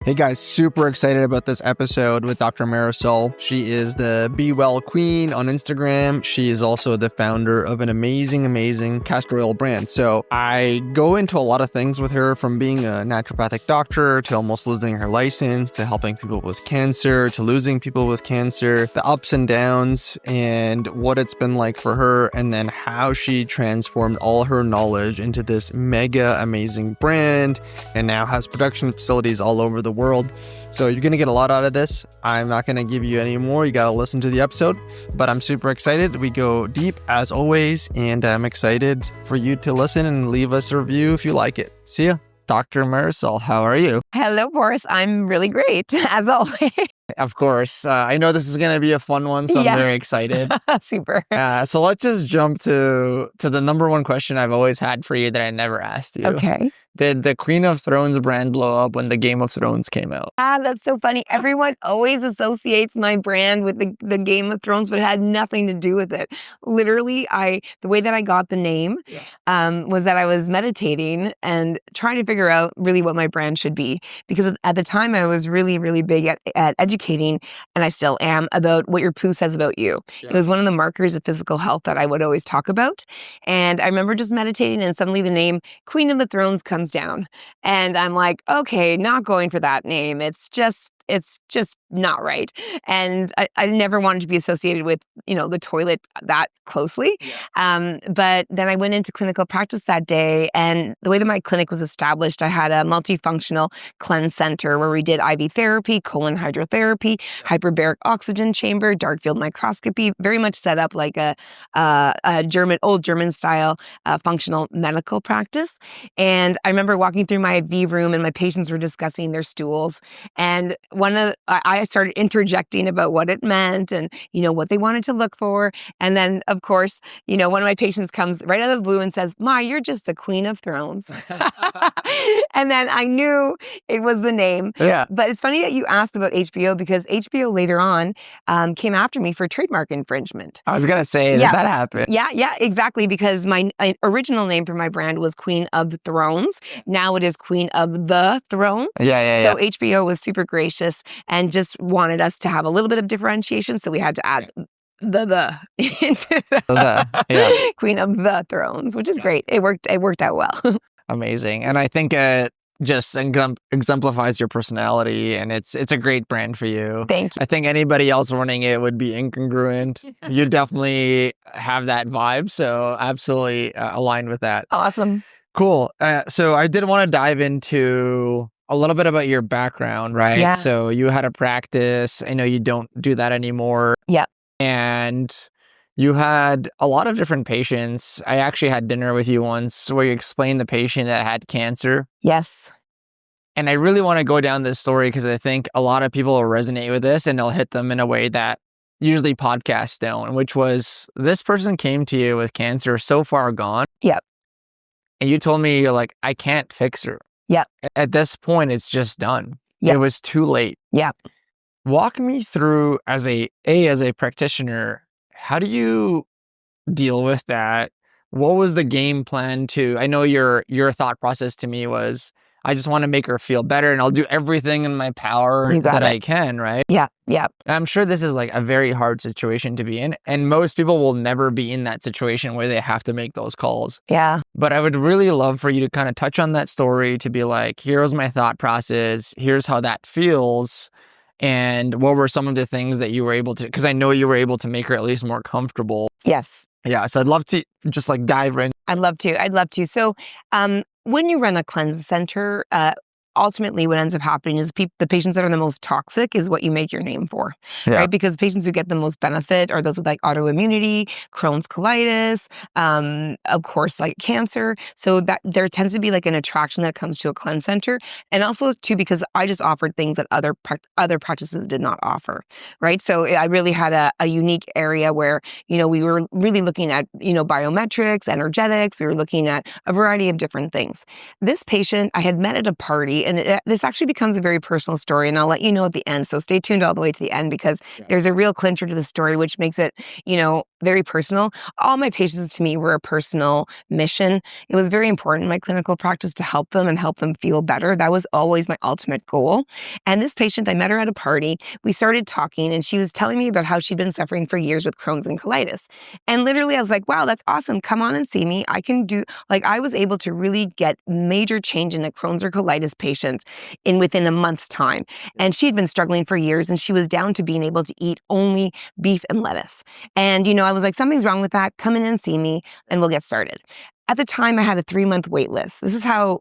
Hey guys, super excited about this episode with Dr. Marisol. She is the Be Well Queen on Instagram. She is also the founder of an amazing castor oil brand. So I go into a lot of things with her, from being a naturopathic doctor to almost losing her license, to helping people with cancer, to losing people with cancer, the ups and downs and what it's been like for her, and then how she transformed all her knowledge into this mega amazing brand and now has production facilities all over the world. So you're going to get a lot out of this. I'm not going to give you any more. You got to listen to the episode, but I'm super excited. We go deep as always, and I'm excited for you to listen and leave us a review if you like it. See ya. Dr. Marisol, how are you? Hello, Boris. I'm really great, as always. Of course. I know this is going to be a fun one, so I'm very excited. Super. So let's just jump to the number one question I've always had for you that I never asked you. Okay. Did the Queen of Thrones brand blow up when the Game of Thrones came out? That's so funny. Everyone always associates my brand with the Game of Thrones, but it had nothing to do with it. Literally, the way that I got the name was that I was meditating and trying to figure out really what my brand should be. Because at the time, I was really, really big at educating, and I still am, about what your poo says about you. Yeah. It was one of the markers of physical health that I would always talk about. And I remember just meditating, and suddenly the name Queen of the Thrones comes down. And I'm like, okay, not going for that name. It's just not right. And I never wanted to be associated with, the toilet that closely. Yeah. But then I went into clinical practice that day, and the way that my clinic was established, I had a multifunctional cleanse center where we did IV therapy, colon hydrotherapy, hyperbaric oxygen chamber, dark field microscopy, very much set up like a old German style functional medical practice. And I remember walking through my IV room, and my patients were discussing their stools, and I started interjecting about what it meant and, what they wanted to look for. And then, of course, one of my patients comes right out of the blue and says, "Ma, you're just the Queen of Thrones." And then I knew it was the name. Yeah. But it's funny that you asked about HBO, because HBO later on came after me for trademark infringement. I was going to say that happened. Yeah, exactly. Because my original name for my brand was Queen of Thrones. Now it is Queen of the Thrones. Yeah. So HBO was super gracious and just wanted us to have a little bit of differentiation. So we had to add the into the Queen of the Thrones, which is great. It worked out well. Amazing. And I think it just exemplifies your personality, and it's a great brand for you. Thank you. I think anybody else running it would be incongruent. You definitely have that vibe, so absolutely aligned with that. Awesome. Cool. So I did want to dive into a little bit about your background, right? Yeah. So you had a practice. I know you don't do that anymore. Yeah. And you had a lot of different patients. I actually had dinner with you once where you explained the patient that had cancer. Yes. And I really want to go down this story because I think a lot of people will resonate with this, and it'll hit them in a way that usually podcasts don't, which was this person came to you with cancer so far gone. Yep. And you told me, you're like, I can't fix her. Yeah. At this point, it's just done. Yep. It was too late. Yeah. Walk me through as a practitioner, how do you deal with that? What was the game plan I know your thought process to me was, I just want to make her feel better, and I'll do everything in my power that I can, right? Yeah. I'm sure this is like a very hard situation to be in, and most people will never be in that situation where they have to make those calls. Yeah. But I would really love for you to kind of touch on that story, to be like, here's my thought process, here's how that feels, and what were some of the things that you were able to, because I know you were able to make her at least more comfortable. Yes. Yeah, so I'd love to just like dive in. I'd love to. So when you run a cleanse center, ultimately what ends up happening is the patients that are the most toxic is what you make your name for, right? Because patients who get the most benefit are those with like autoimmunity, Crohn's colitis, of course, like cancer. So that there tends to be like an attraction that comes to a cleanse center. And also too, because I just offered things that other practices did not offer, right? So I really had a unique area where, we were really looking at, biometrics, energetics. We were looking at a variety of different things. This patient I had met at a party story, and this actually becomes a very personal story, and I'll let you know at the end. So stay tuned all the way to the end because there's a real clincher to the story, which makes it, very personal. All my patients to me were a personal mission. It was very important in my clinical practice to help them and help them feel better. That was always my ultimate goal. And this patient, I met her at a party. We started talking, and she was telling me about how she'd been suffering for years with Crohn's and colitis. And literally, I was like, wow, that's awesome. Come on and see me. I was able to really get major change in a Crohn's or colitis patient within a month's time. And she'd been struggling for years, and she was down to being able to eat only beef and lettuce. And, I was like, something's wrong with that. Come in and see me and we'll get started. At the time, I had a 3-month wait list. This is how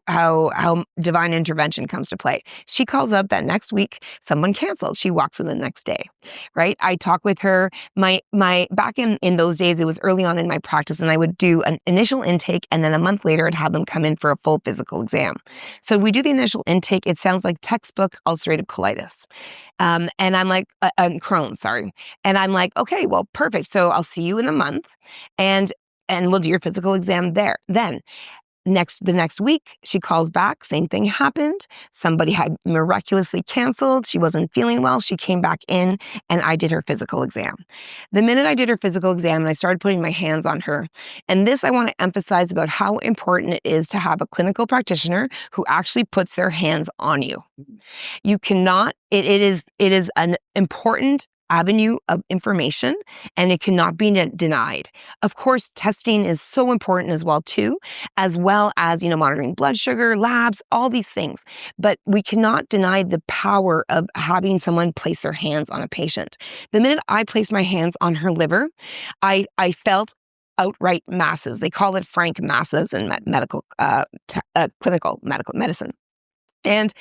divine intervention comes to play. She calls up that next week, someone canceled. She walks in the next day, right? I talk with her. My back in those days, it was early on in my practice, and I would do an initial intake, and then a month later, I'd have them come in for a full physical exam. So we do the initial intake. It sounds like textbook ulcerative colitis. And I'm like, Crohn's, sorry. And I'm like, okay, well, perfect. So I'll see you in a month. And we'll do your physical exam there. Then the next week, she calls back. Same thing happened. Somebody had miraculously canceled. She wasn't feeling well. She came back in, and I did her physical exam. The minute I did her physical exam and I started putting my hands on her, and this I want to emphasize about how important it is to have a clinical practitioner who actually puts their hands on you. You cannot, it is an important avenue of information, and it cannot be denied. Of course, testing is so important as well as monitoring blood sugar, labs, all these things. But we cannot deny the power of having someone place their hands on a patient. The minute I placed my hands on her liver, I felt outright masses. They call it frank masses in clinical medical medicine. And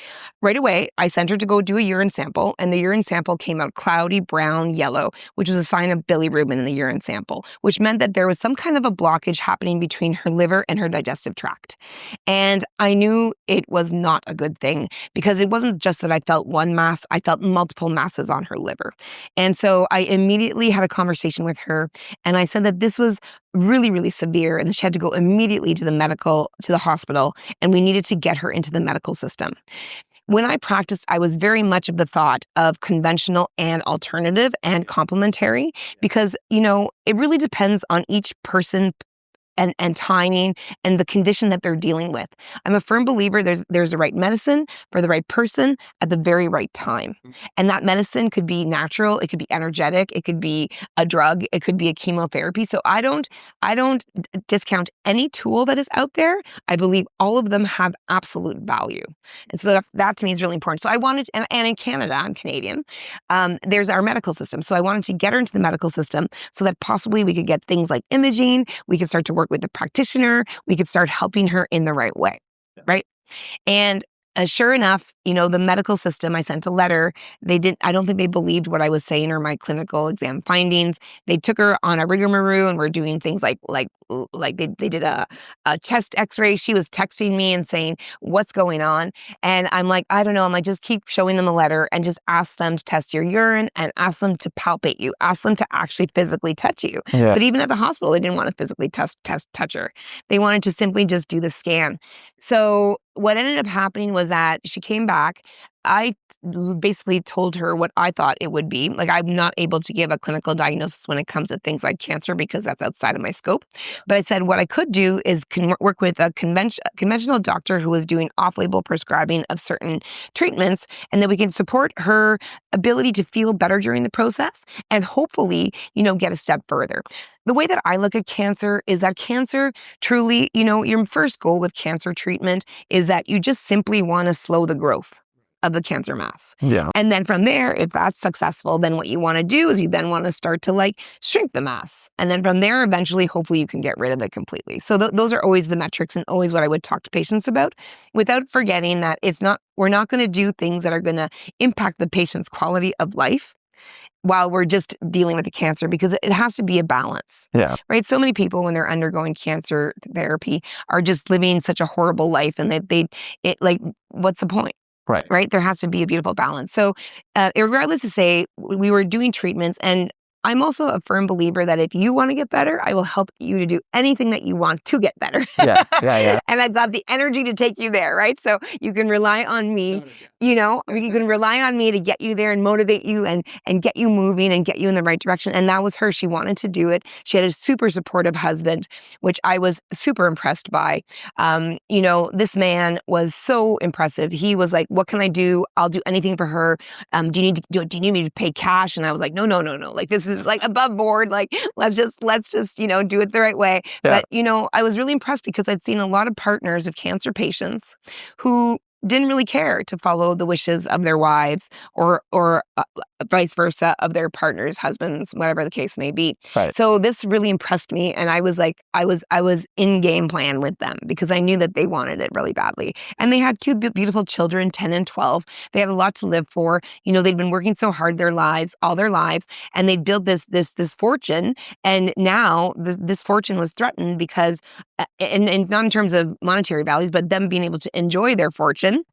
right away, I sent her to go do a urine sample, and the urine sample came out cloudy, brown, yellow, which was a sign of bilirubin in the urine sample, which meant that there was some kind of a blockage happening between her liver and her digestive tract. And I knew it was not a good thing because it wasn't just that I felt one mass, I felt multiple masses on her liver. And so I immediately had a conversation with her, and I said that this was really, really severe, and she had to go immediately to the hospital, and we needed to get her into the medical system. When I practiced, I was very much of the thought of conventional and alternative and complementary because, it really depends on each person and timing and the condition that they're dealing with. I'm a firm believer there's the right medicine for the right person at the very right time. And that medicine could be natural, it could be energetic, it could be a drug, it could be a chemotherapy. So I don't discount any tool that is out there. I believe all of them have absolute value. And so that to me is really important. So I wanted, and in Canada, I'm Canadian, there's our medical system. So I wanted to get her into the medical system so that possibly we could get things like imaging, we could start to work with the practitioner, we could start helping her in the right way, right? And sure enough, the medical system, I sent a letter. I don't think they believed what I was saying or my clinical exam findings. They took her on a rigmarole and were doing things like they did a chest x-ray. She was texting me and saying, what's going on? And I'm like, I don't know. I'm like, just keep showing them a letter and just ask them to test your urine and ask them to palpate you, ask them to actually physically touch you. Yeah. But even at the hospital, they didn't want to physically touch her. They wanted to simply just do the scan. So what ended up happening was that she came back. I basically told her what I thought it would be. Like, I'm not able to give a clinical diagnosis when it comes to things like cancer because that's outside of my scope. But I said what I could do is work with a conventional doctor who was doing off-label prescribing of certain treatments, and that we can support her ability to feel better during the process and hopefully, get a step further. The way that I look at cancer is that cancer truly, your first goal with cancer treatment is that you just simply want to slow the growth of the cancer mass. Yeah. And then from there, if that's successful, then what you want to do is you then want to start to shrink the mass. And then from there, eventually, hopefully you can get rid of it completely. So those are always the metrics and always what I would talk to patients about, without forgetting that we're not going to do things that are going to impact the patient's quality of life while we're just dealing with the cancer, because it has to be a balance. Yeah. Right? So many people, when they're undergoing cancer therapy, are just living such a horrible life, and what's the point? Right. There has to be a beautiful balance. So regardless to say, we were doing treatments, and I'm also a firm believer that if you want to get better, I will help you to do anything that you want to get better. Yeah. And I've got the energy to take you there, right? So you can rely on me, you can rely on me to get you there and motivate you and get you moving and get you in the right direction. And that was her. She wanted to do it. She had a super supportive husband, which I was super impressed by. This man was so impressive. He was like, what can I do? I'll do anything for her. Do you need me to pay cash? And I was like, no. Like, this is like above board. Like, let's just, do it the right way. Yeah. But, I was really impressed because I'd seen a lot of partners of cancer patients who didn't really care to follow the wishes of their wives or vice versa of their partners, husbands, whatever the case may be. Right. So this really impressed me. And I was like, I was in game plan with them because I knew that they wanted it really badly. And they had two beautiful children, 10 and 12. They had a lot to live for. They'd been working so hard all their lives, and they'd built this fortune. And now this fortune was threatened because, and not in terms of monetary values, but them being able to enjoy their fortune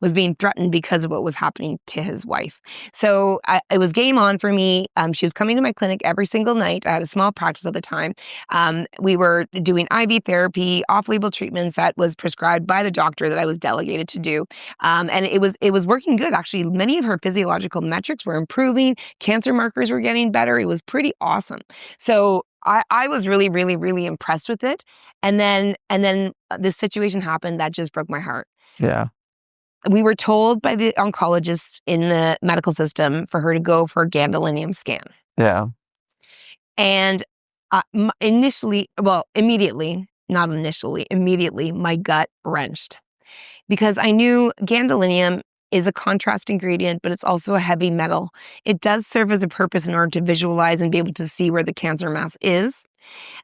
was being threatened because of what was happening to his wife. So it was game on for me. She was coming to my clinic every single night. I had a small practice at the time. We were doing IV therapy, off-label treatments that was prescribed by the doctor that I was delegated to do. And it was working good. Actually, many of her physiological metrics were improving. Cancer markers were getting better. It was pretty awesome. So I was really, really, really impressed with it. And then this situation happened that just broke my heart. Yeah. We were told by the oncologists in the medical system for her to go for a gadolinium scan. Yeah. And immediately, my gut wrenched because I knew gadolinium is a contrast ingredient, but it's also a heavy metal. It does serve as a purpose in order to visualize and be able to see where the cancer mass is.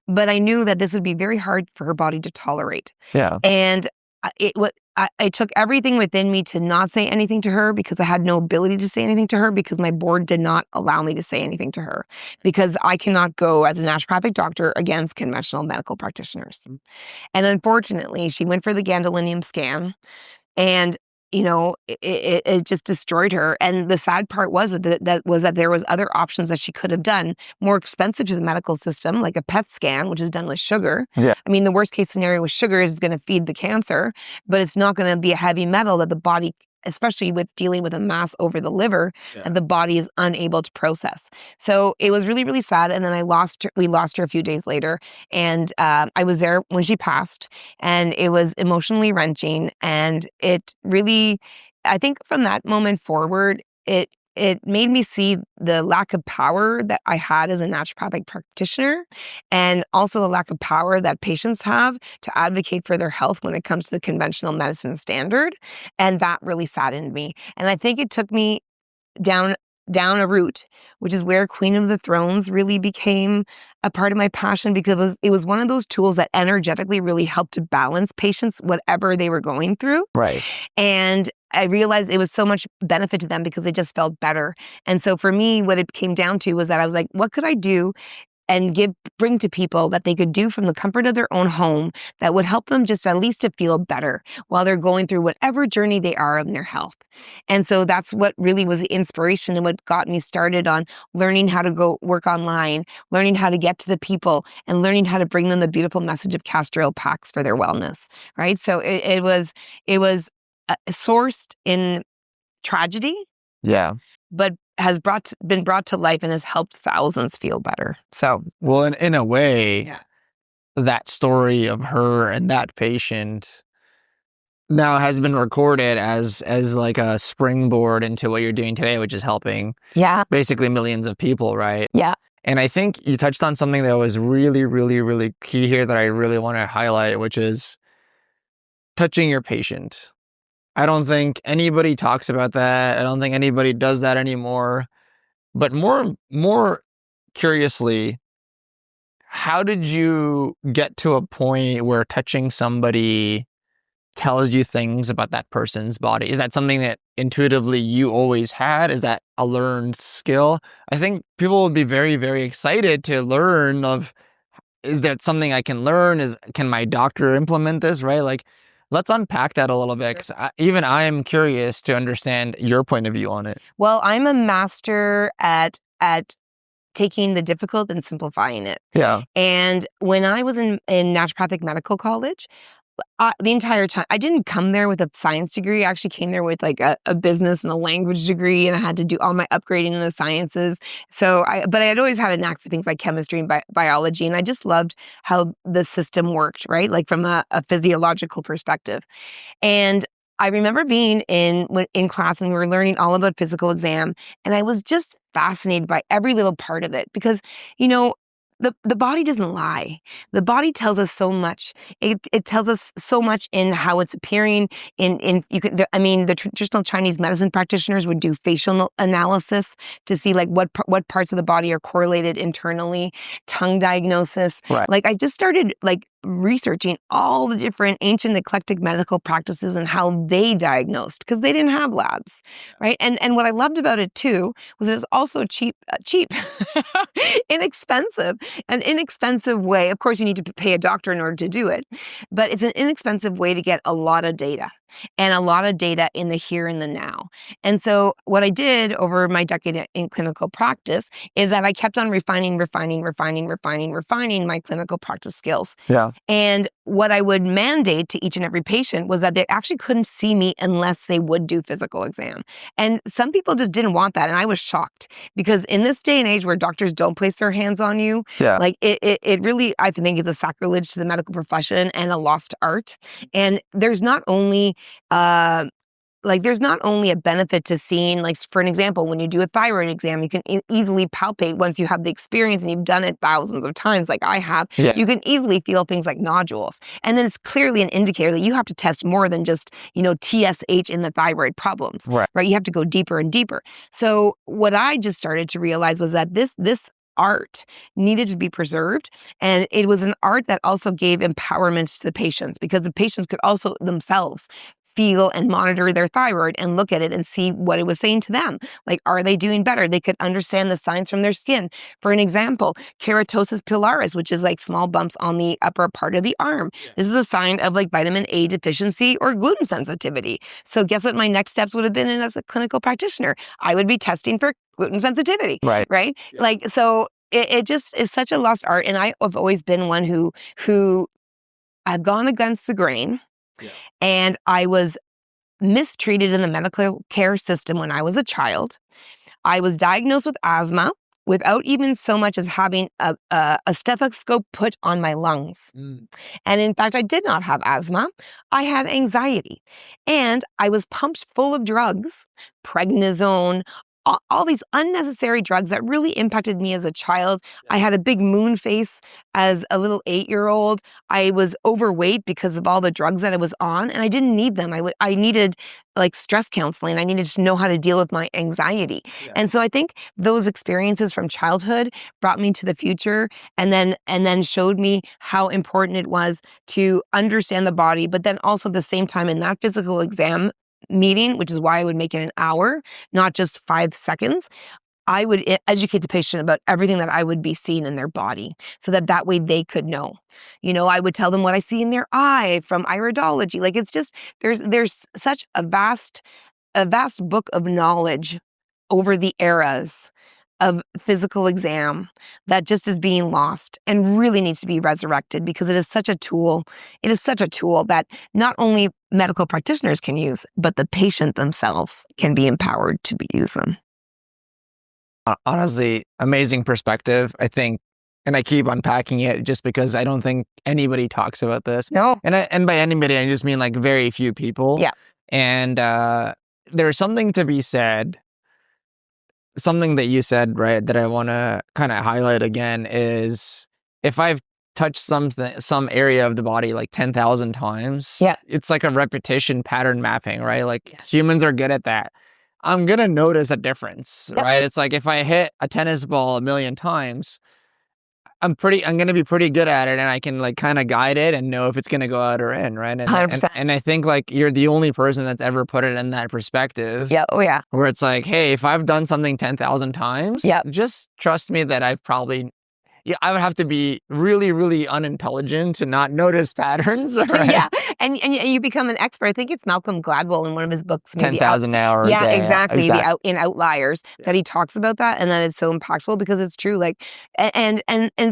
But I knew that this would be very hard for her body to tolerate. Yeah. And I took everything within me to not say anything to her because I had no ability to say anything to her because my board did not allow me to say anything to her because I cannot go as a naturopathic doctor against conventional medical practitioners. And unfortunately, she went for the gadolinium scan and it just destroyed her. And the sad part was that there was other options that she could have done more expensive to the medical system, like a PET scan, which is done with sugar. Yeah. I mean, the worst case scenario with sugar is going to feed the cancer, but it's not going to be a heavy metal that the body, especially with dealing with a mass over the liver, that the body is unable to process. So it was really, really sad. And then we lost her a few days later. And I was there when she passed, and it was emotionally wrenching. And it really, I think from that moment forward, it made me see the lack of power that I had as a naturopathic practitioner, and also the lack of power that patients have to advocate for their health when it comes to the conventional medicine standard. And that really saddened me. And I think it took me down a route, which is where Queen of the Thrones really became a part of my passion, because it was one of those tools that energetically really helped to balance patients, whatever they were going through. Right. And I realized it was so much benefit to them because they just felt better. And so for me, what it came down to was that I was like, what could I do and bring to people that they could do from the comfort of their own home that would help them just at least to feel better while they're going through whatever journey they are in their health. And so that's what really was the inspiration and what got me started on learning how to go work online, learning how to get to the people, and learning how to bring them the beautiful message of castor oil packs for their wellness, right? So it was sourced in tragedy. Yeah. But has been brought to life and has helped thousands feel better. So, well, in a way, that story of her and that patient now has been recorded as like a springboard into what you're doing today, which is helping basically millions of people, right? Yeah. And I think you touched on something that was really, really, really key here that I really want to highlight, which is touching your patient. I don't think anybody talks about that. I don't think anybody does that anymore. But more curiously, how did you get to a point where touching somebody tells you things about that person's body? Is that something that intuitively you always had? Is that a learned skill? I think people would be very, very excited to learn is that something I can learn? Can my doctor implement this, right? Like, let's unpack that a little bit, because I am curious to understand your point of view on it. Well, I'm a master at taking the difficult and simplifying it. Yeah. And when I was in naturopathic medical college, the entire time, I didn't come there with a science degree. I actually came there with like a business and a language degree, and I had to do all my upgrading in the sciences. But I had always had a knack for things like chemistry and biology, and I just loved how the system worked, right? Like from a physiological perspective. And I remember being in class and we were learning all about physical exam, and I was just fascinated by every little part of it because, the body doesn't lie. The body tells us so much. It tells us so much in how it's appearing. The traditional Chinese medicine practitioners would do facial analysis to see like what parts of the body are correlated internally. Tongue diagnosis. Right. Like I just started like researching all the different ancient eclectic medical practices and how they diagnosed because they didn't have labs, right? And what I loved about it too was it was also cheap, inexpensive. An inexpensive way. Of course, you need to pay a doctor in order to do it, but it's an inexpensive way to get a lot of data and a lot of data in the here and the now. And so what I did over my decade in clinical practice is that I kept on refining my clinical practice skills. Yeah. And what I would mandate to each and every patient was that they actually couldn't see me unless they would do physical exam. And some people just didn't want that. And I was shocked because in this day and age where doctors don't place their hands on you, like it really, I think, is a sacrilege to the medical profession and a lost art. And there's not only there's not only a benefit to seeing, like, for an example, when you do a thyroid exam, you can easily palpate once you have the experience and you've done it thousands of times like I have, you can easily feel things like nodules. And then it's clearly an indicator that you have to test more than just, TSH in the thyroid problems, right? You have to go deeper and deeper. So what I just started to realize was that this art needed to be preserved. And it was an art that also gave empowerment to the patients because the patients could also themselves feel and monitor their thyroid and look at it and see what it was saying to them. Like, are they doing better? They could understand the signs from their skin. For an example, keratosis pilaris, which is like small bumps on the upper part of the arm. This is a sign of like vitamin A deficiency or gluten sensitivity. So guess what my next steps would have been as a clinical practitioner? I would be testing for gluten sensitivity, right? Yeah. Like, so it just is such a lost art. And I have always been one who I've gone against the grain. Yeah. And I was mistreated in the medical care system when I was a child. I was diagnosed with asthma without even so much as having a stethoscope put on my lungs. And in fact, I did not have asthma. I had anxiety. And I was pumped full of drugs, prednisone, all these unnecessary drugs that really impacted me as a child. I had a big moon face as a little 8-year-old. I was overweight because of all the drugs that I was on, and I didn't need them. I needed like stress counseling. I needed to know how to deal with my anxiety. And so I think those experiences from childhood brought me to the future and then showed me how important it was to understand the body, but then also at the same time in that physical exam meeting, which is why I would make it an hour, not just 5 seconds. I would educate the patient about everything that I would be seeing in their body so that way they could know. I would tell them what I see in their eye from iridology. Like, it's just, there's such a vast book of knowledge over the eras of physical exam that just is being lost and really needs to be resurrected because it is such a tool. It is such a tool that not only medical practitioners can use, but the patient themselves can be empowered to use them. Honestly, amazing perspective, I think. And I keep unpacking it just because I don't think anybody talks about this. No. And by anybody, I just mean like very few people. Yeah. And there's something to be said. Something that you said, right, that I want to kind of highlight again is if I've touched some area of the body like 10,000 times, it's like a repetition pattern mapping, right? Like humans are good at that. I'm going to notice a difference, right? It's like if I hit a tennis ball 1,000,000 times, I'm going to be pretty good at it, and I can like kind of guide it and know if it's going to go out or in, right? And, 100%. And I think like you're the only person that's ever put it in that perspective. Yeah. Oh yeah. Where it's like, hey, if I've done something 10,000 times, just trust me that I've probably, I would have to be really, really unintelligent to not notice patterns, right? and you become an expert. I think it's Malcolm Gladwell in one of his books, maybe 10,000 hours. Yeah, exactly. exactly. In Outliers, that he talks about that, and that is so impactful because it's true. Like, and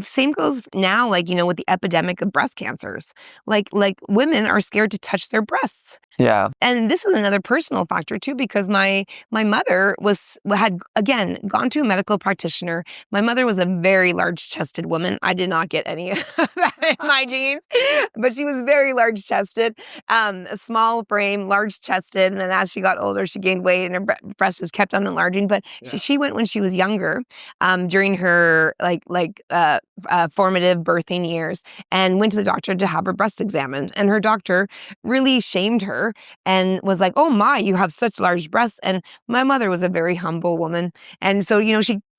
same goes now. Like, with the epidemic of breast cancers. Like women are scared to touch their breasts. Yeah. And this is another personal factor too, because my mother had again gone to a medical practitioner. My mother was a very large-chested woman. I did not get any of that in my genes, but she was very large-chested, a small frame, large-chested. And then as she got older, she gained weight, and her breast just kept on enlarging. But she went when she was younger, during her formative birthing years, and went to the doctor to have her breast examined. And her doctor really shamed her and was like, "Oh my, you have such large breasts." And my mother was a very humble woman. And so,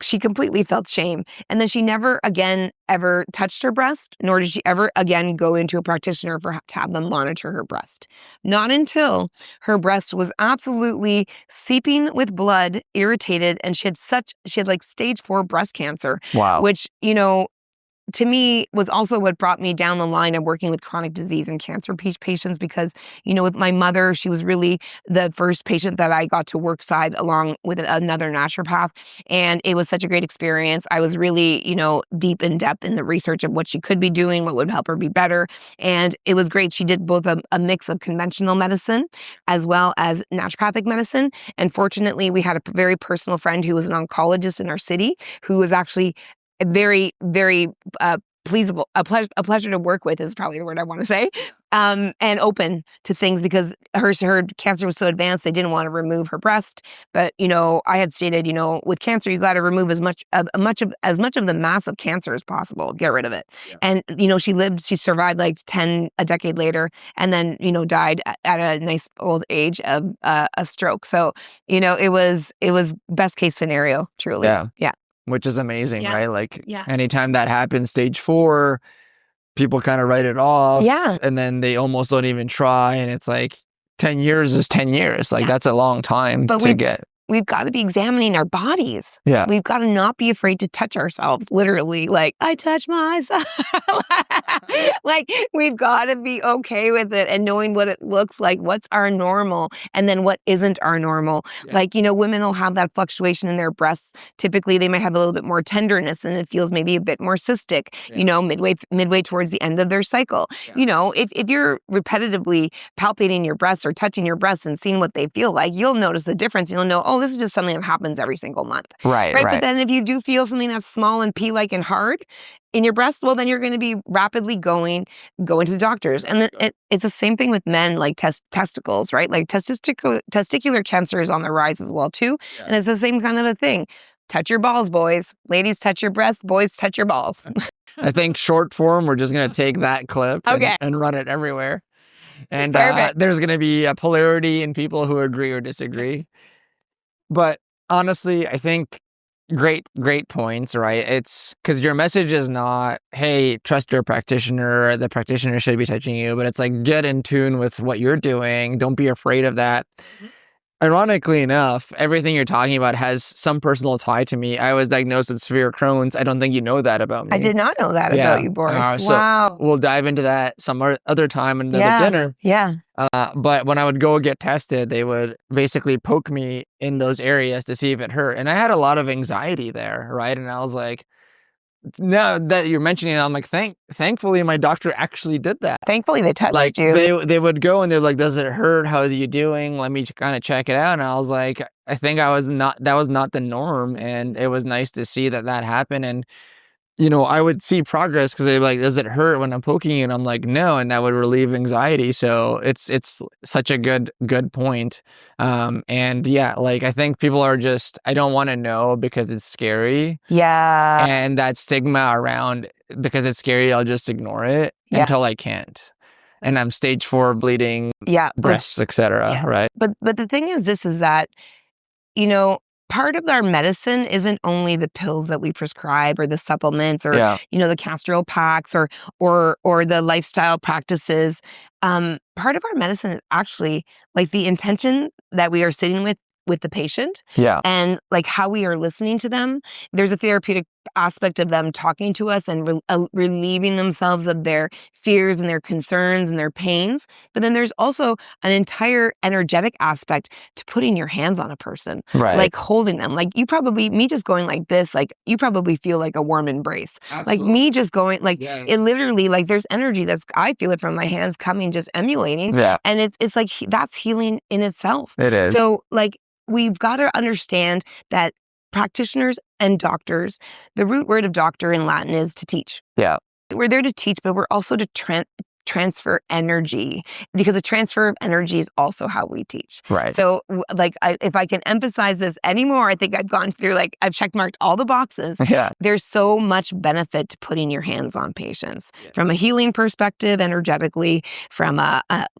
she completely felt shame. And then she never again ever touched her breast, nor did she ever again go into a practitioner to have them monitor her breast. Not until her breast was absolutely seeping with blood, irritated, and she had like stage 4 breast cancer. Wow. Which, to me, was also what brought me down the line of working with chronic disease and cancer patients, because, with my mother, she was really the first patient that I got to work side along with another naturopath. And it was such a great experience. I was really, deep in depth in the research of what she could be doing, what would help her be better. And it was great. She did both a mix of conventional medicine as well as naturopathic medicine. And fortunately, we had a very personal friend who was an oncologist in our city, who was actually very, very pleasable, a pleasure to work with is probably the word I want to say, and open to things, because her cancer was so advanced, they didn't want to remove her breast. But, I had stated, with cancer, you got to remove as much of the mass of cancer as possible, get rid of it. Yeah. And, she survived like a decade later, and then, died at a nice old age of a stroke. So, it was best case scenario, truly. Yeah. Which is amazing, right? Like, anytime that happens, stage 4, people kind of write it off, and then they almost don't even try. And it's like 10 years is 10 years. Like, that's a long time to get. We've got to be examining our bodies. Yeah. We've got to not be afraid to touch ourselves. Literally, like, I touch myself. Like, we've got to be okay with it and knowing what it looks like, what's our normal, and then what isn't our normal. Yeah. Like, women will have that fluctuation in their breasts. Typically, they might have a little bit more tenderness, and it feels maybe a bit more cystic, midway towards the end of their cycle. Yeah. If you're repetitively palpating your breasts or touching your breasts and seeing what they feel like, you'll notice the difference. You'll know, oh, this is just something that happens every single month. Right. But then if you do feel something that's small and pea-like and hard in your breast, well, then you're going to be rapidly going to the doctors. And it's the same thing with men, like testicles, right? Like testicular cancer is on the rise as well, too. Yeah. And it's the same kind of a thing. Touch your balls, boys. Ladies, touch your breasts. Boys, touch your balls. I think short form, we're just going to take that clip and run it everywhere. And there's going to be a polarity in people who agree or disagree. But honestly, I think great points, right? It's because your message is not, hey, trust your practitioner, the practitioner should be touching you, but it's like, get in tune with what you're doing. Don't be afraid of that. Mm-hmm. Ironically enough, everything you're talking about has some personal tie to me. I was diagnosed with severe Crohn's. I don't think you know that about me. I did not know that about you, Boris. Wow. So we'll dive into that some other time in another dinner. Yeah. But when I would go get tested, they would basically poke me in those areas to see if it hurt. And I had a lot of anxiety there, right? And I was like, now that you're mentioning it, I'm like, thankfully my doctor actually did that. Thankfully they touched you. They would go and they're like, does it hurt? How are you doing? Let me kind of check it out. And I was like, I think that was not the norm. And it was nice to see that happened. And, I would see progress because they're like, does it hurt when I'm poking you? And I'm like, no. And that would relieve anxiety. So it's such a good point. And yeah, like, I think people are just, I don't want to know because it's scary. Yeah. And that stigma around, because it's scary, I'll just ignore it until I can't. And I'm stage 4 bleeding, breasts, etc. Right. But the thing is, this is that, part of our medicine isn't only the pills that we prescribe or the supplements or, the castor oil packs or the lifestyle practices. Part of our medicine is actually like the intention that we are sitting with the patient and like how we are listening to them. There's a therapeutic aspect of them talking to us and relieving themselves of their fears and their concerns and their pains. But then there's also an entire energetic aspect to putting your hands on a person, Right. like holding them. Like me just going like this, like you probably feel like a warm embrace. Absolutely. Like me just going like it literally, like there's energy I feel it from my hands coming, just emulating. Yeah. And it's like that's healing in itself. It is. So like we've got to understand that practitioners and doctors, the root word of doctor in Latin is to teach. Yeah. We're there to teach, but we're also to transfer energy, because the transfer of energy is also how we teach. Right. So if I can emphasize this anymore, I think I've gone through, like I've checkmarked all the boxes. Yeah. There's so much benefit to putting your hands on patients from a healing perspective, energetically, from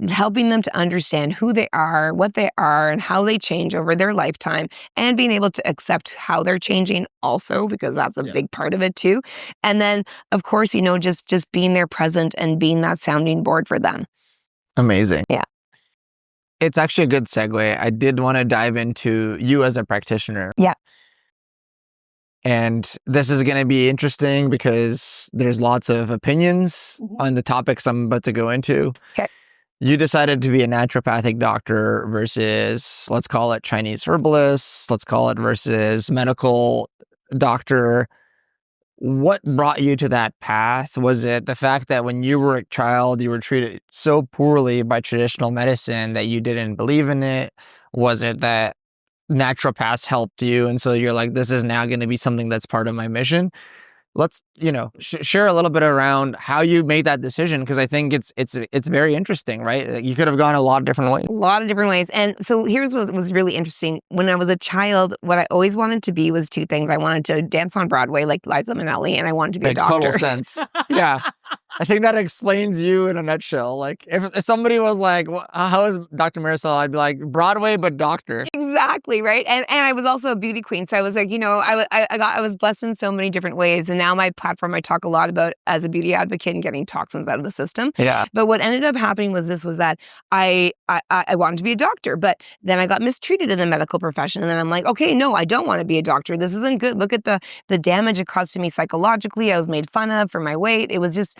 helping them to understand who they are, what they are, and how they change over their lifetime, and being able to accept how they're changing also, because that's a big part of it too. And then, of course, just being there present and being that sounding board for them. Amazing. Yeah. It's actually a good segue. I did want to dive into you as a practitioner. Yeah. And this is going to be interesting because there's lots of opinions on the topics I'm about to go into. Okay. You decided to be a naturopathic doctor versus, let's call it Chinese herbalist, let's call it versus medical doctor. What brought you to that path? Was it the fact that when you were a child, you were treated so poorly by traditional medicine that you didn't believe in it? Was it that naturopaths helped you, and so you're like, this is now going to be something that's part of my mission? Let's, share a little bit around how you made that decision, because I think it's very interesting, right? You could have gone a lot of different ways. A lot of different ways. And so here's what was really interesting. When I was a child, what I always wanted to be was two things. I wanted to dance on Broadway like Liza Minnelli, and I wanted to be a doctor. Makes total sense. Yeah. I think that explains you in a nutshell. Like if somebody was like, how is Dr. Marisol? I'd be like, Broadway, but doctor. Exactly, right? And I was also a beauty queen. So I was like, I was blessed in so many different ways. And now my platform, I talk a lot about as a beauty advocate and getting toxins out of the system. Yeah. But what ended up happening was that I wanted to be a doctor, but then I got mistreated in the medical profession. And then I'm like, okay, no, I don't want to be a doctor. This isn't good. Look at the damage it caused to me psychologically. I was made fun of for my weight. It was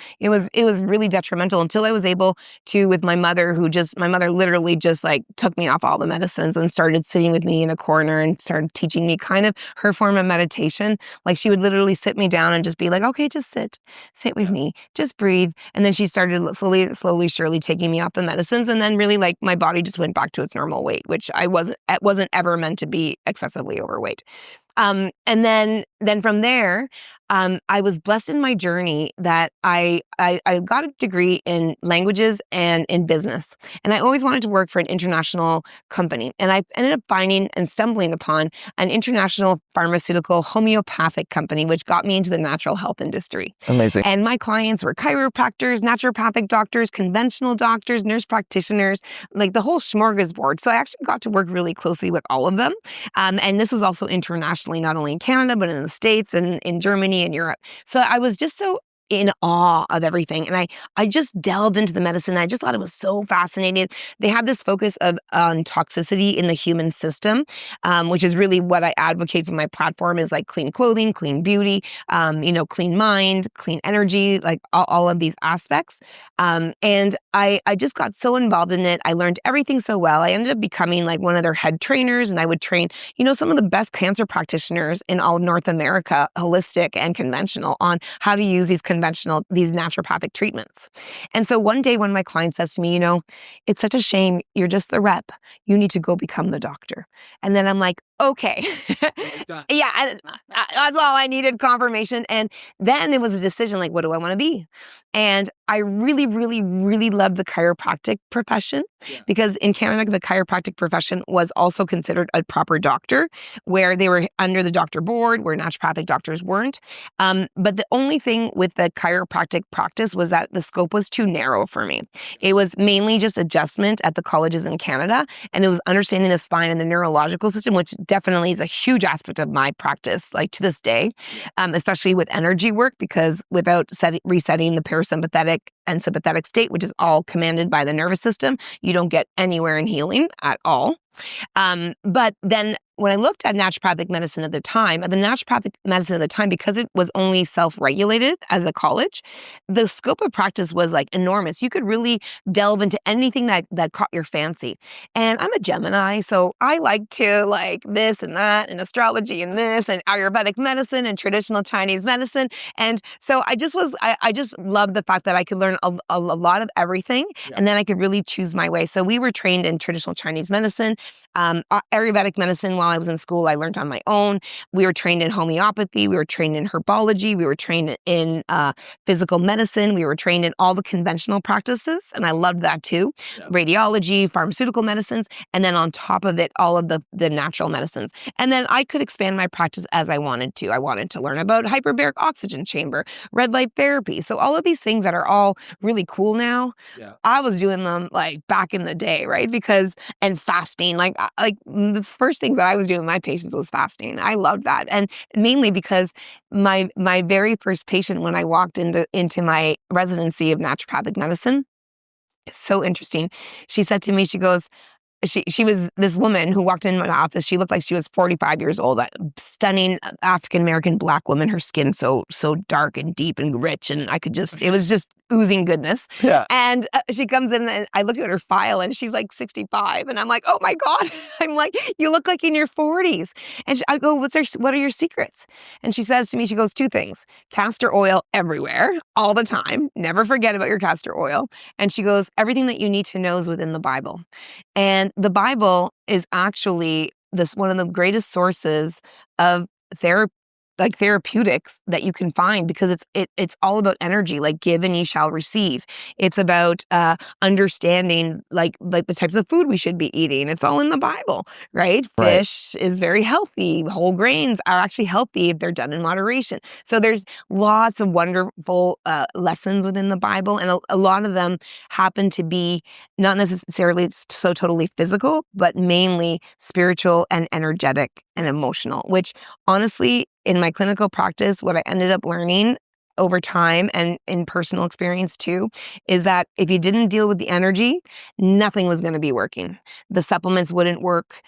really detrimental until I was able to, with my mother, my mother literally just like took me off all the medicines and started sitting with me in a corner and started teaching me kind of her form of meditation. Like she would literally sit me down and just be like, okay, just sit with me, just breathe. And then she started slowly, surely taking me off the medicines. And then really like my body just went back to its normal weight, which I wasn't ever meant to be excessively overweight. And then from there, I was blessed in my journey that I got a degree in languages and in business. And I always wanted to work for an international company. And I ended up finding and stumbling upon an international pharmaceutical homeopathic company, which got me into the natural health industry. Amazing. And my clients were chiropractors, naturopathic doctors, conventional doctors, nurse practitioners, like the whole smorgasbord. So I actually got to work really closely with all of them. And this was also internationally, not only in Canada, but in the States and in Germany and Europe. So I was just so in awe of everything. And I just delved into the medicine. I just thought it was so fascinating. They have this focus on toxicity in the human system, which is really what I advocate for my platform, is like clean clothing, clean beauty, clean mind, clean energy, like all of these aspects. And I just got so involved in it. I learned everything so well. I ended up becoming like one of their head trainers, and I would train, some of the best cancer practitioners in all of North America, holistic and conventional, on how to use these naturopathic treatments. And so one day when my client says to me, it's such a shame, you're just the rep. You need to go become the doctor. And then I'm like, okay. Yeah, that's all I needed, confirmation. And then it was a decision, like, what do I want to be? And I really, really, really loved the chiropractic profession, because in Canada, the chiropractic profession was also considered a proper doctor, where they were under the doctor board, where naturopathic doctors weren't. But the only thing with the chiropractic practice was that the scope was too narrow for me. It was mainly just adjustment at the colleges in Canada, and it was understanding the spine and the neurological system, which definitely is a huge aspect of my practice, like to this day, especially with energy work, because without resetting the parasympathetic and sympathetic state, which is all commanded by the nervous system, you don't get anywhere in healing at all. But then when I looked at naturopathic medicine at the time, because it was only self-regulated as a college, the scope of practice was like enormous. You could really delve into anything that caught your fancy. And I'm a Gemini, so I like to like this and that and astrology and this and Ayurvedic medicine and traditional Chinese medicine. And so I just loved the fact that I could learn a lot of everything, and then I could really choose my way. So we were trained in traditional Chinese medicine, Ayurvedic medicine. While I was in school, I learned on my own. We were trained in homeopathy. We were trained in herbology. We were trained in physical medicine. We were trained in all the conventional practices, and I loved that too. Radiology, pharmaceutical medicines, and then on top of it, all of the natural medicines. And then I could expand my practice as I wanted to. I wanted to learn about hyperbaric oxygen chamber, red light therapy. So all of these things that are all really cool now, I was doing them like back in the day, right? And fasting, like the first things that I was doing with my patients was fasting. I loved that. And mainly because my very first patient, when I walked into my residency of naturopathic medicine, it's so interesting. She said to me, she goes, she was this woman who walked in my office. She looked like she was 45 years old, a stunning African-American Black woman, her skin so dark and deep and rich. And it was just oozing goodness. Yeah. And she comes in and I looked at her file and she's like 65. And I'm like, oh my God. I'm like, you look like in your 40s. And I go, what are your secrets? And she says to me, she goes, two things: castor oil everywhere, all the time. Never forget about your castor oil. And she goes, everything that you need to know is within the Bible. And the Bible is actually one of the greatest sources of therapeutics that you can find, because it's all about energy, like give and ye shall receive. It's about understanding like the types of food we should be eating. It's all in the Bible, right? Fish is very healthy. Whole grains are actually healthy if they're done in moderation. So there's lots of wonderful lessons within the Bible, and a lot of them happen to be not necessarily so totally physical, but mainly spiritual and energetic and emotional, which honestly, in my clinical practice, what I ended up learning over time and in personal experience too, is that if you didn't deal with the energy, nothing was going to be working. The supplements wouldn't work.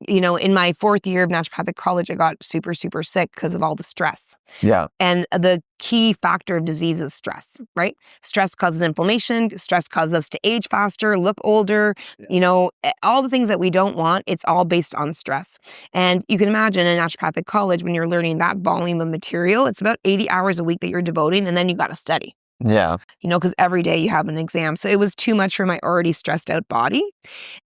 You know, in my 4th year of naturopathic college, I got super, super sick because of all the stress. Yeah. And the key factor of disease is stress, right? Stress causes inflammation. Stress causes us to age faster, look older, you know, all the things that we don't want. It's all based on stress. And you can imagine in naturopathic college, when you're learning that volume of material, it's about 80 hours a week that you're devoting, and then you got to study. Yeah. You know, because every day you have an exam. So it was too much for my already stressed out body.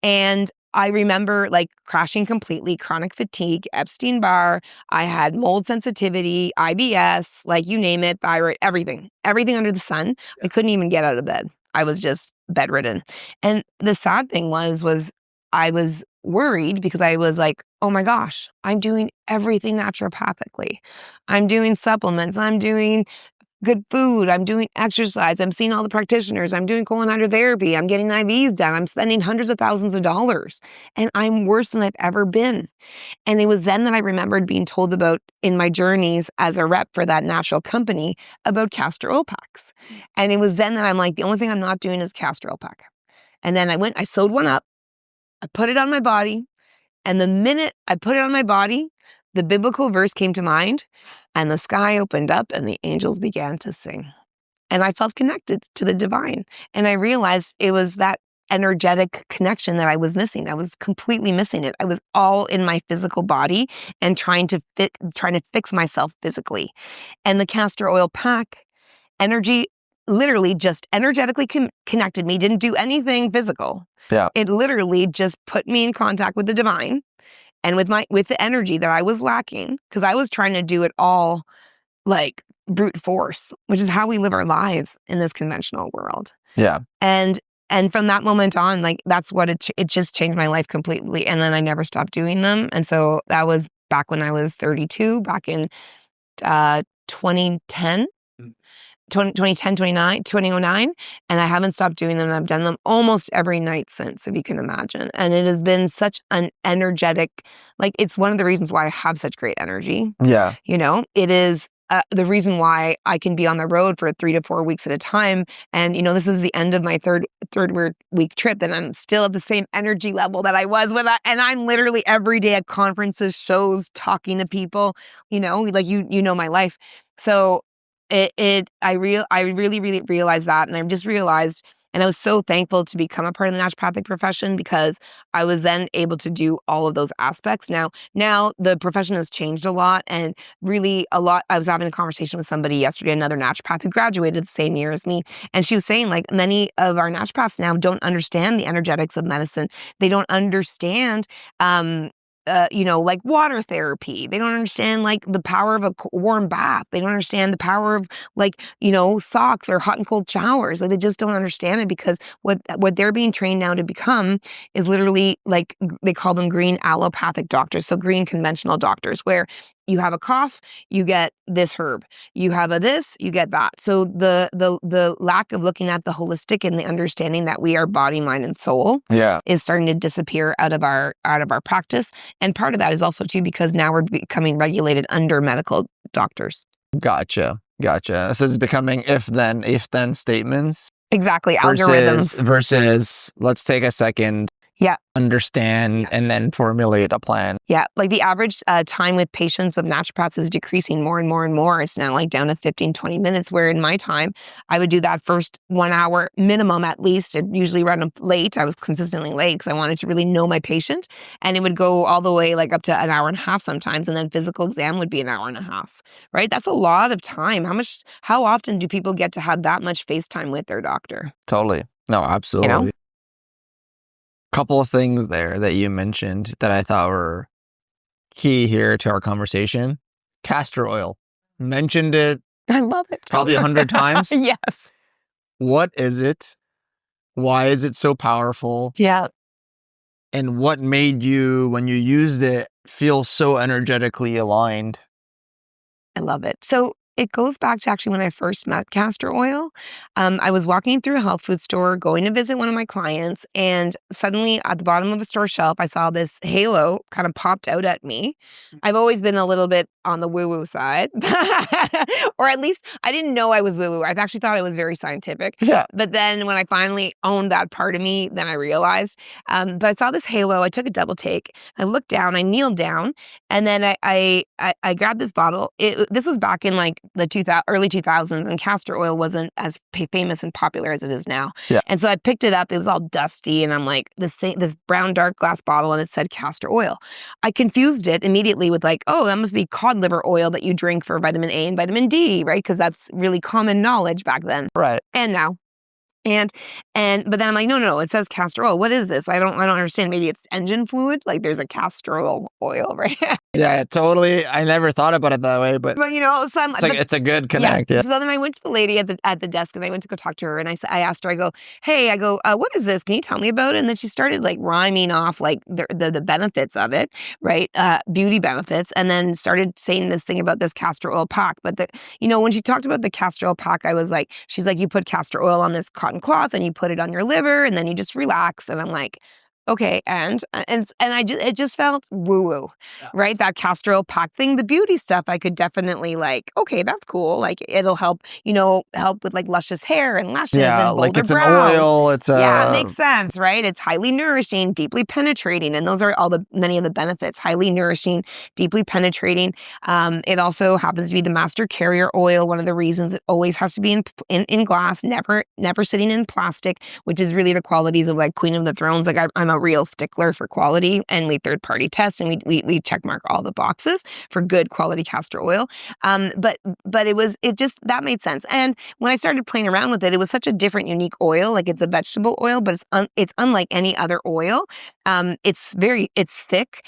And I remember like crashing completely, chronic fatigue, Epstein-Barr. I had mold sensitivity, IBS, like you name it, thyroid, everything under the sun. I couldn't even get out of bed. I was just bedridden. And the sad thing was I was worried because I was like, oh my gosh, I'm doing everything naturopathically. I'm doing supplements. I'm doing good food. I'm doing exercise. I'm seeing all the practitioners. I'm doing colon hydrotherapy. I'm getting IVs done. I'm spending hundreds of thousands of dollars. And I'm worse than I've ever been. And it was then that I remembered being told about in my journeys as a rep for that natural company about castor oil packs. And it was then that I'm like, the only thing I'm not doing is castor oil pack. And then I sewed one up. I put it on my body. And the minute I put it on my body, the biblical verse came to mind, and the sky opened up and the angels began to sing. And I felt connected to the divine. And I realized it was that energetic connection that I was missing. I was completely missing it. I was all in my physical body and trying to fix myself physically. And the castor oil pack, literally just energetically connected me, didn't do anything physical. Yeah. It literally just put me in contact with the divine. And with the energy that I was lacking, because I was trying to do it all like brute force, which is how we live our lives in this conventional world. Yeah. And from that moment on, like that's what it just changed my life completely. And then I never stopped doing them. And so that was back when I was 32, back in 2010. 2009, and I haven't stopped doing them. I've done them almost every night since, if you can imagine. And it has been such an energetic, like it's one of the reasons why I have such great energy. Yeah. You know, it is the reason why I can be on the road for 3 to 4 weeks at a time. And, this is the end of my third week trip, and I'm still at the same energy level that I was and I'm literally every day at conferences, shows, talking to people, like my life. So I really, really realized that. And I've just realized, and I was so thankful to become a part of the naturopathic profession, because I was then able to do all of those aspects. Now the profession has changed a lot, and really a lot. I was having a conversation with somebody yesterday, another naturopath who graduated the same year as me. And she was saying, like, many of our naturopaths now don't understand the energetics of medicine. They don't understand, like water therapy. They don't understand like the power of a warm bath. They don't understand the power of like, socks or hot and cold showers. Like, they just don't understand it, because what they're being trained now to become is literally, like, they call them green allopathic doctors. So green conventional doctors, where you have a cough, you get this herb. You have a this, you get that. So the lack of looking at the holistic and the understanding that we are body, mind, and soul is starting to disappear out of our practice. And part of that is also too because now we're becoming regulated under medical doctors. Gotcha. So it's becoming if then statements. Exactly. Algorithms. Versus let's take a second. Yeah. Understand and then formulate a plan. Yeah. Like the average time with patients of naturopaths is decreasing more and more and more. It's now like down to 15, 20 minutes, where in my time, I would do that first 1 hour minimum at least. It usually run late. I was consistently late because I wanted to really know my patient. And it would go all the way like up to an hour and a half sometimes. And then physical exam would be an hour and a half, right? That's a lot of time. How often do people get to have that much FaceTime with their doctor? Totally. No, absolutely. Couple of things there that you mentioned that I thought were key here to our conversation. Castor oil. Mentioned it. I love it. Probably 100 times. Yes. What is it? Why is it so powerful? Yeah. And what made you, when you used it, feel so energetically aligned? I love it. So it goes back to actually when I first met castor oil. I was walking through a health food store, going to visit one of my clients, and suddenly at the bottom of a store shelf, I saw this halo kind of popped out at me. I've always been a little bit on the woo-woo side, or at least I didn't know I was woo-woo. I've actually thought it was very scientific. Yeah. But then when I finally owned that part of me, then I realized. But I saw this halo. I took a double take. I looked down. I kneeled down, and then I grabbed this bottle. This was back in like the early 2000s, and castor oil wasn't as famous and popular as it is now. Yeah. And so I picked it up. It was all dusty, and I'm like, this brown dark glass bottle, and it said castor oil. I confused it immediately with like, oh, that must be cod liver oil that you drink for vitamin A and vitamin D, right? Because that's really common knowledge back then. Right. And now. But then I'm like, no, it says castor oil. What is this? I don't understand. Maybe it's engine fluid. Like there's a castor oil, right? Yeah, totally. I never thought about it that way, but so it's a good connect. Yeah. So then I went to the lady at the desk, and I went to go talk to her, and I asked her, I go, what is this? Can you tell me about it? And then she started like rhyming off like the benefits of it, right? Beauty benefits, and then started saying this thing about this castor oil pack. But when she talked about the castor oil pack, I was like, she's like, you put castor oil on this cotton cloth and you put it on your liver, and then you just relax. And I'm like, okay, and it just felt woo-woo, right? That castor oil pack thing, the beauty stuff, I could definitely like, okay, that's cool. Like it'll help with like luscious hair and lashes and bolder like it's brows. an oil. It makes sense, right? It's highly nourishing, deeply penetrating, and those are many of the benefits. Highly nourishing, deeply penetrating. It also happens to be the master carrier oil. One of the reasons it always has to be in glass, never sitting in plastic, which is really the qualities of like Queen of the Thrones. Like I'm a real stickler for quality, and we third-party test, and we check mark all the boxes for good quality castor oil. But it just that made sense. And when I started playing around with it, it was such a different, unique oil. Like it's a vegetable oil, but it's unlike any other oil. It's thick,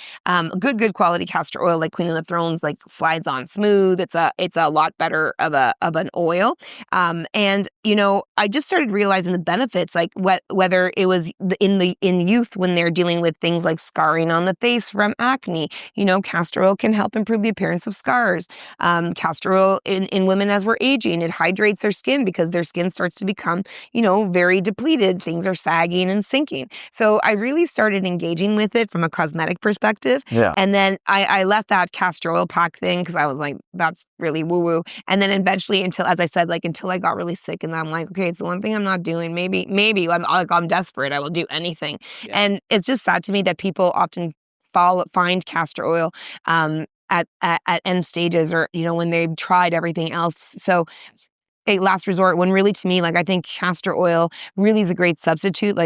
good quality castor oil, like Queen of the Thrones, like slides on smooth. It's a lot better of an oil. And I just started realizing the benefits, like whether it was in youth when they're dealing with things like scarring on the face from acne. Castor oil can help improve the appearance of scars. Castor oil in women as we're aging, it hydrates their skin because their skin starts to become, very depleted. Things are sagging and sinking. So I really started engaging with it from a cosmetic perspective. Yeah. And then I left that castor oil pack thing because I was like, that's really woo-woo. And then eventually until I got really sick, and I'm like, okay, it's the one thing I'm not doing. Maybe I'm desperate. I will do anything. Yeah. And it's just sad to me that people often find castor oil at end stages, or when they've tried everything else. So a last resort, when really to me, I think castor oil really is a great substitute.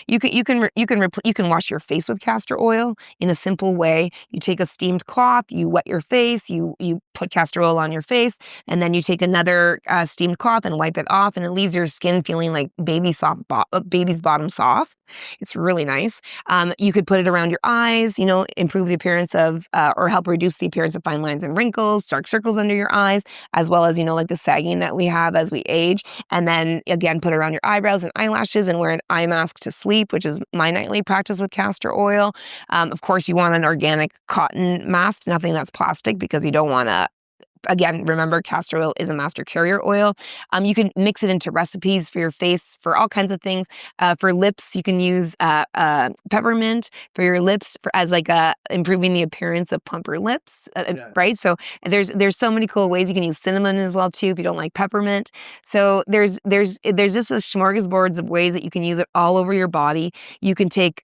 You can wash your face with castor oil in a simple way. You take a steamed cloth, you wet your face, you put castor oil on your face, and then you take another steamed cloth and wipe it off, and it leaves your skin feeling like baby's bottom soft. It's really nice. You could put it around your eyes, improve the appearance of, or help reduce the appearance of fine lines and wrinkles, dark circles under your eyes, as well as, the sagging that we have as we age. And then again, put it around your eyebrows and eyelashes, and wear an eye mask to sleep, which is my nightly practice with castor oil. Of course, you want an organic cotton mask, nothing that's plastic, because you don't want to. Again, remember, castor oil is a master carrier oil. You can mix it into recipes for your face, for all kinds of things. For lips, you can use peppermint for your lips as improving the appearance of plumper lips, right? So there's so many cool ways. You can use cinnamon as well too if you don't like peppermint. So there's just a smorgasbord of ways that you can use it all over your body. You can take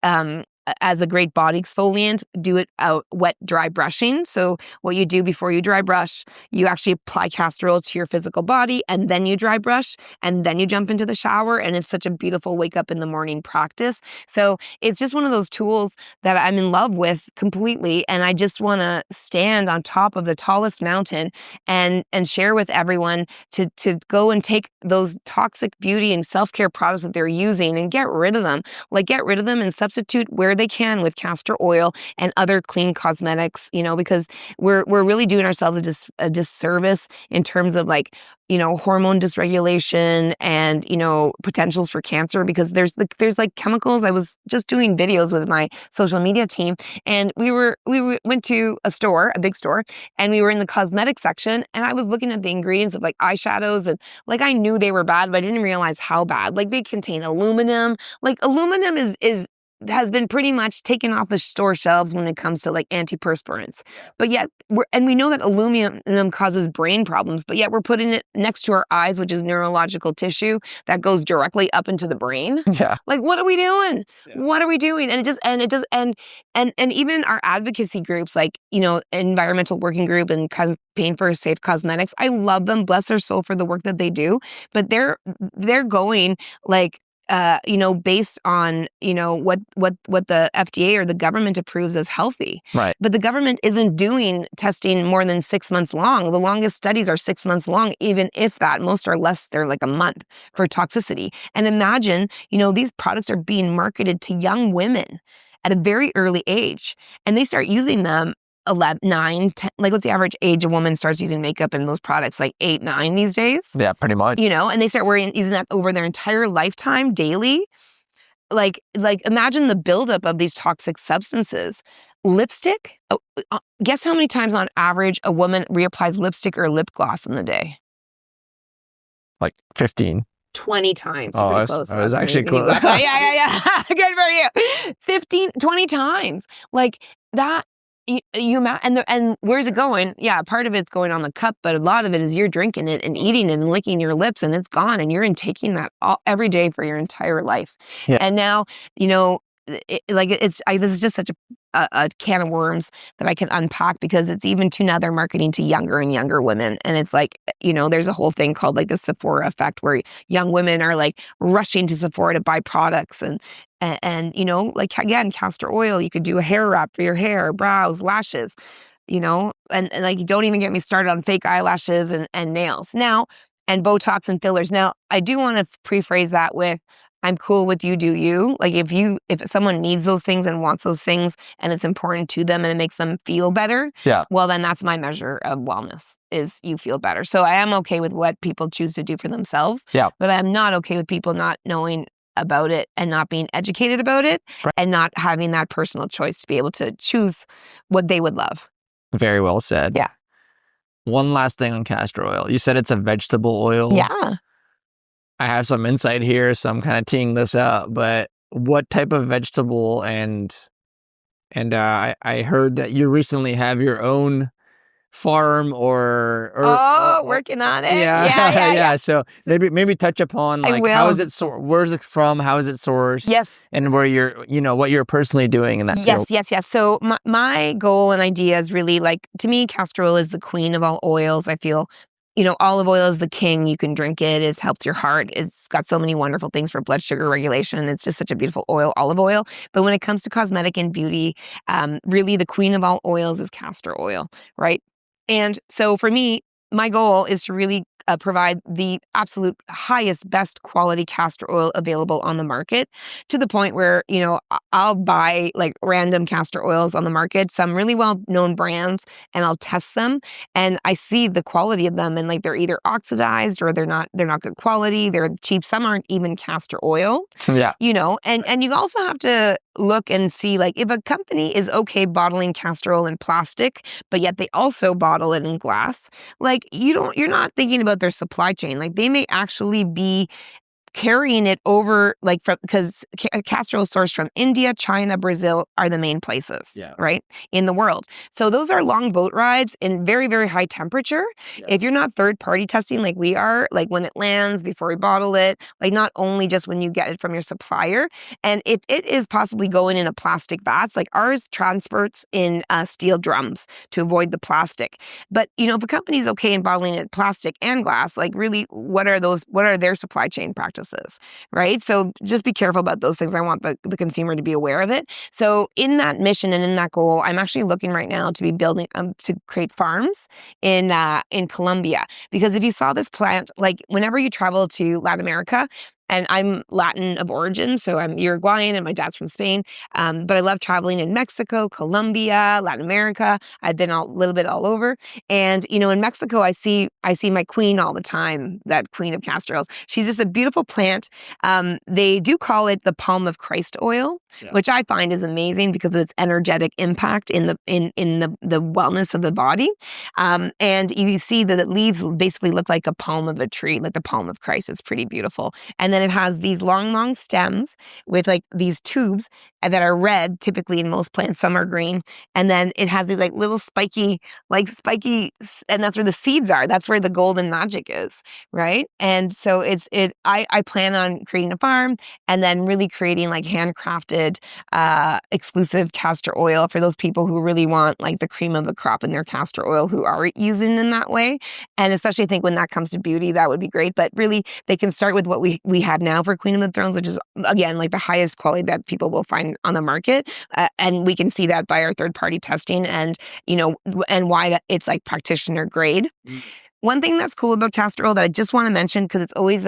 as a great body exfoliant, do it wet, dry brushing. So what you do before you dry brush, you actually apply castor oil to your physical body, and then you dry brush, and then you jump into the shower, and it's such a beautiful wake up in the morning practice. So it's just one of those tools that I'm in love with completely, and I just want to stand on top of the tallest mountain and share with everyone to go and take those toxic beauty and self-care products that they're using and get rid of them. Get rid of them and substitute where they can with castor oil and other clean cosmetics, because we're really doing ourselves a disservice in terms of hormone dysregulation and, potentials for cancer, because there's chemicals. I was just doing videos with my social media team, and we went to a big store, and we were in the cosmetic section, and I was looking at the ingredients of eyeshadows, and I knew they were bad, but I didn't realize how bad. They contain aluminum. Aluminum has been pretty much taken off the store shelves when it comes to antiperspirants. But yet, we know that aluminum causes brain problems, but yet we're putting it next to our eyes, which is neurological tissue that goes directly up into the brain. Yeah. What are we doing? Yeah. What are we doing? And even our advocacy groups, Environmental Working Group and Campaign for Safe Cosmetics, I love them, bless their soul for the work that they do, but they're going based on, what the FDA or the government approves as healthy. Right. But the government isn't doing testing more than 6 months long. The longest studies are 6 months long, even if that. Most are less, they're a month for toxicity. And imagine, these products are being marketed to young women at a very early age, and they start using them 11, 9, 10, what's the average age a woman starts using makeup and those products? 8, 9 these days? Yeah, pretty much. And they start using that over their entire lifetime daily. Imagine the buildup of these toxic substances. Lipstick? Guess how many times on average a woman reapplies lipstick or lip gloss in the day? 15. 20 times. Oh, I was actually cool. Yeah. Good for you. 15, 20 times. That. And where's it going? Yeah, part of it's going on the cup, but a lot of it is you're drinking it and eating it and licking your lips, and it's gone, and you're intaking that every day for your entire life. Yeah. And now, this is just such a can of worms that I can unpack, because it's even too now they're marketing to younger and younger women, and it's there's a whole thing called the Sephora effect, where young women are rushing to Sephora to buy products, and again, castor oil, you could do a hair wrap for your hair, brows, lashes, and don't even get me started on fake eyelashes and nails now, and Botox and fillers. Now, I do want to prephrase that with, I'm cool with you do you. If someone needs those things and wants those things and it's important to them and it makes them feel better, yeah, well, then that's my measure of wellness, is you feel better. So I am okay with what people choose to do for themselves. Yeah. But I'm not okay with people not knowing about it and not being educated about it and not having that personal choice to be able to choose what they would love. Very well said. Yeah. One last thing on castor oil. You said it's a vegetable oil. Yeah. I have some insight here, so I'm kind of teeing this up. But what type of vegetable? And I heard that you recently have your own farm or working on it. Yeah. So maybe touch upon like how is it where is it from? How is it sourced? Yes. And where what you're personally doing in that field. Yes. So my goal and idea is really like, to me, castor oil is the queen of all oils. I feel, olive oil is the king. You can drink it. It helps your heart. It's got so many wonderful things for blood sugar regulation. It's just such a beautiful oil, olive oil. But when it comes to cosmetic and beauty, really the queen of all oils is castor oil, right? And so for me, my goal is to really provide the absolute highest, best quality castor oil available on the market, to the point where, I'll buy like random castor oils on the market, some really well-known brands, and I'll test them. And I see the quality of them, and like they're either oxidized or they're not good quality. They're cheap. Some aren't even castor oil. Yeah. And you also have to look and see, like, if a company is okay bottling castor oil in plastic, but yet they also bottle it in glass, like you're not thinking about their supply chain. Like, they may actually be carrying it over, like, because castor oil is sourced from India, China, Brazil are the main places, right, in the world. So those are long boat rides in very, very high temperature. Yeah. If you're not third-party testing like we are, like when it lands, before we bottle it, like not only just when you get it from your supplier, and if it is possibly going in a plastic vats, like ours transports in steel drums to avoid the plastic. But, if a company's okay in bottling it in plastic and glass, like really, what are their supply chain practices? Right? So just be careful about those things. I want the consumer to be aware of it. So in that mission and in that goal, I'm actually looking right now to be building, to create farms in Colombia. Because if you saw this plant, like whenever you travel to Latin America, and I'm Latin of origin, so I'm Uruguayan and my dad's from Spain. But I love traveling in Mexico, Colombia, Latin America. I've been a little bit all over. And, in Mexico, I see my queen all the time, that queen of castor oils. She's just a beautiful plant. They do call it the palm of Christ oil, which I find is amazing because of its energetic impact in the wellness of the body. And you see that the leaves basically look like a palm of a tree, like the palm of Christ. It's pretty beautiful. And then it has these long stems with like these tubes that are red, typically in most plants. Some are green. And then it has these like little spiky, and that's where the seeds are. That's where the golden magic is, right? And so I plan on creating a farm and then really creating like handcrafted, exclusive castor oil for those people who really want like the cream of the crop in their castor oil, who are using it in that way. And especially I think when that comes to beauty, that would be great. But really, they can start with what we have now for Queen of the Thrones, which is, again, like the highest quality that people will find on the market. And we can see that by our third-party testing and, and why it's like practitioner grade. Mm. One thing that's cool about castor oil that I just want to mention, because it's always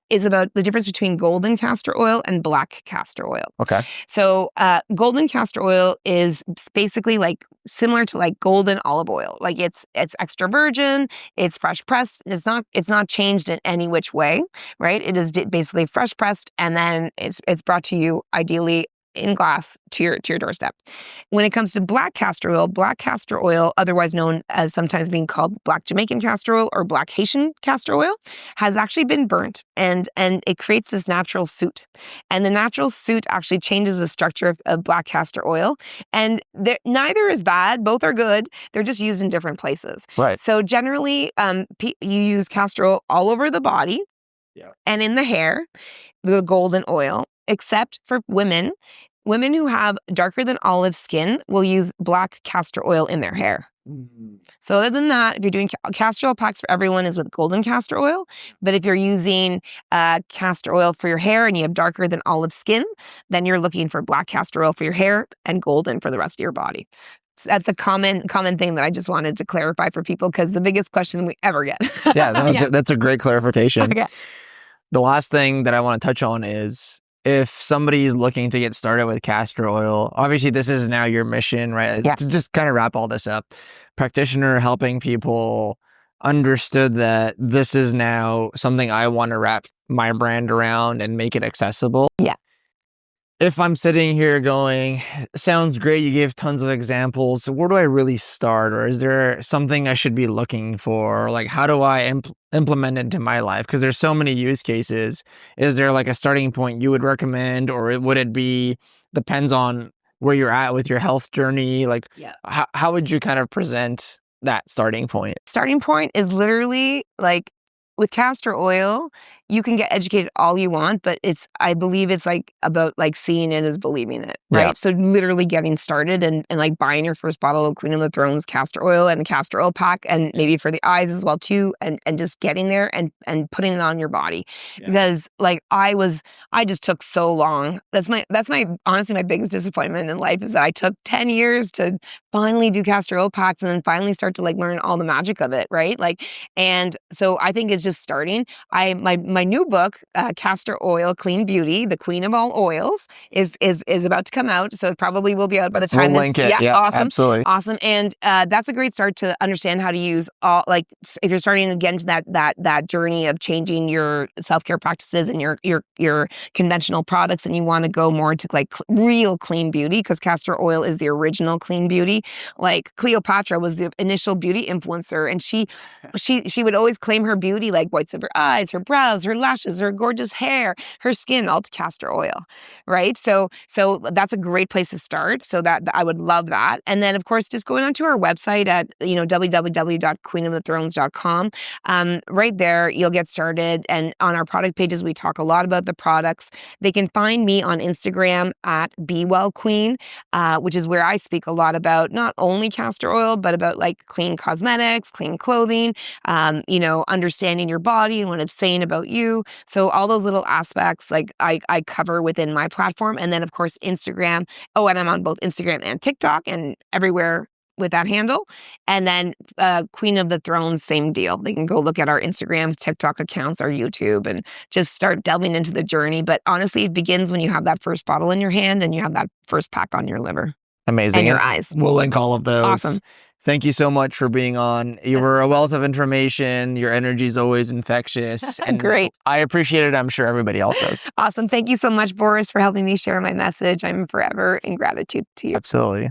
is about the difference between golden castor oil and black castor oil. Okay. So golden castor oil is basically like similar to like golden olive oil. Like it's extra virgin, it's fresh pressed. It's not changed in any which way, right? It is basically fresh pressed, and then it's brought to you ideally in glass to your doorstep. When it comes to black castor oil, otherwise known as sometimes being called black Jamaican castor oil or black Haitian castor oil, has actually been burnt, and it creates this natural soot. And the natural soot actually changes the structure of black castor oil. And neither is bad. Both are good. They're just used in different places. Right. So generally, you use castor oil all over the body and in the hair, the golden oil, except for women. Women who have darker than olive skin will use black castor oil in their hair. Mm-hmm. So other than that, if you're doing castor oil packs for everyone is with golden castor oil. But if you're using castor oil for your hair and you have darker than olive skin, then you're looking for black castor oil for your hair and golden for the rest of your body. So that's a common thing that I just wanted to clarify for people, because the biggest question we ever get. That's a great clarification. Okay. The last thing that I want to touch on is, if somebody is looking to get started with castor oil, obviously this is now your mission, right? Yeah. To just kind of wrap all this up. Practitioner helping people understood that this is now something I want to my brand around and make it accessible. Yeah. If I'm sitting here going, sounds great, you gave tons of examples, where do I really start? Or is there something I should be looking for? Like, how do I implement it into my life? Because there's so many use cases. Is there like a starting point you would recommend? Or would it be, depends on where you're at with your health journey? Like, how would you kind of present that starting point? Starting point is literally like with castor oil, you can get educated all you want, but I believe it's like about like seeing it as believing it, right? Yeah. So literally getting started and like buying your first bottle of Queen of the Thrones castor oil and a castor oil pack, and maybe for the eyes as well too, and just getting there and putting it on your body. Yeah. Because like I just took so long. That's my honestly my biggest disappointment in life is that I took 10 years to finally do castor oil packs and then finally start to like learn all the magic of it, right? Like, and so I think it's just starting. My new book, Castor Oil Clean Beauty, the Queen of All Oils, is about to come out. So it probably will be out by the time We'll link it. Yeah, awesome. absolutely. Awesome. And that's a great start to understand how to use all, like if you're starting to get into that journey of changing your self-care practices and your conventional products, and you want to go more to like real clean beauty, because castor oil is the original clean beauty. Like Cleopatra was the initial beauty influencer, and she would always claim her beauty, like whites of her eyes, her brows, her lashes, her gorgeous hair, her skin, all to castor oil, right? So that's a great place to start. So that I would love that. And then of course, just going onto our website at, www.queenofthethrones.com. Right there, you'll get started. And on our product pages, we talk a lot about the products. They can find me on Instagram at BeWellQueen, which is where I speak a lot about not only castor oil, but about like clean cosmetics, clean clothing, understanding your body and what it's saying about you. So all those little aspects, like I cover within my platform. And then of course, Instagram. Oh, and I'm on both Instagram and TikTok and everywhere with that handle. And then Queen of the Thrones, same deal. They can go look at our Instagram, TikTok accounts, our YouTube, and just start delving into the journey. But honestly, it begins when you have that first bottle in your hand and you have that first pack on your liver. Amazing. And your eyes. We'll link all of those. Awesome. Thank you so much for being on. You were a wealth of information. Your energy is always infectious. And great. I appreciate it. I'm sure everybody else does. Awesome. Thank you so much, Boris, for helping me share my message. I'm forever in gratitude to you. Absolutely.